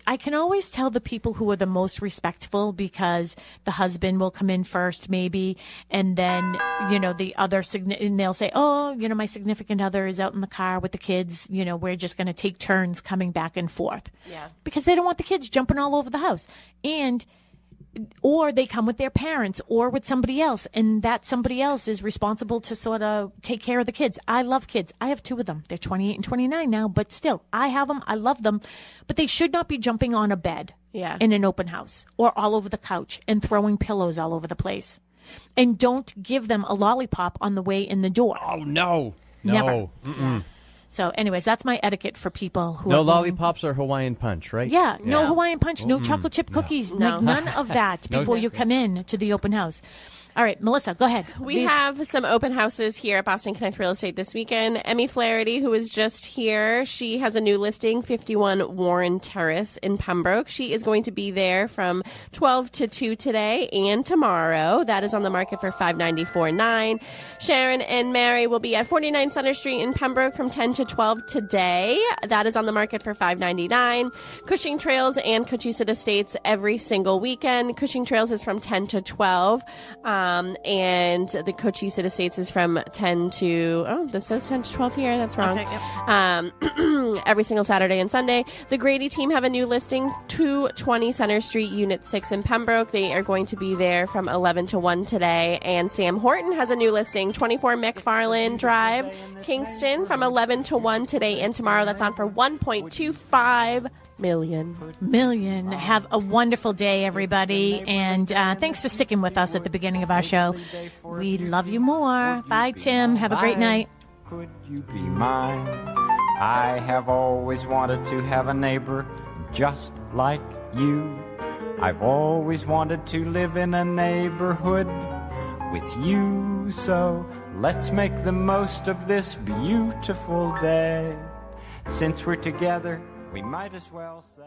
I can always tell the people who are the most respectful, because the husband will come in first maybe, and then, the other, and they'll say, oh, my significant other is out in the car with the kids, we're just going to take turns coming back and forth. Yeah. Because they don't want the kids jumping all over the house. Or they come with their parents or with somebody else, and that somebody else is responsible to sort of take care of the kids. I love kids. I have two of them. They're 28 and 29 now, but still, I have them. I love them. But they should not be jumping on a bed in an open house, or all over the couch and throwing pillows all over the place. And don't give them a lollipop on the way in the door. Oh, no. Never. So anyways, that's my etiquette for people who No are lollipops or Hawaiian punch, right? Yeah, no Hawaiian punch, no chocolate chip cookies, No. none of that before you come in to the open house. All right, Melissa, go ahead. We have some open houses here at Boston Connect Real Estate this weekend. Emmy Flaherty, who is just here, she has a new listing, 51 Warren Terrace in Pembroke. She is going to be there from 12 to 2 today and tomorrow. That is on the market for $594.9. Sharon and Mary will be at 49 Center Street in Pembroke from 10 to 12 today. That is on the market for $599. Cushing Trails and Cochise Estates every single weekend. Cushing Trails is from 10 to 12. And the Cochise Estates is from 10 to, this says 10 to 12 here. That's wrong. Okay, yep. Every single Saturday and Sunday. The Grady team have a new listing, 220 Center Street, Unit 6 in Pembroke. They are going to be there from 11 to 1 today. And Sam Horton has a new listing, 24 McFarland Drive, Kingston, from 11 to 1 today and tomorrow. That's on for $1.25 million. Have a wonderful day, everybody, and thanks for sticking with us at the beginning of our show. We love you more. Bye, Tim. Have a great night. Could you be mine? I have always wanted to have a neighbor just like you. I've always wanted to live in a neighborhood with you, so let's make the most of this beautiful day. Since we're together, we might as well say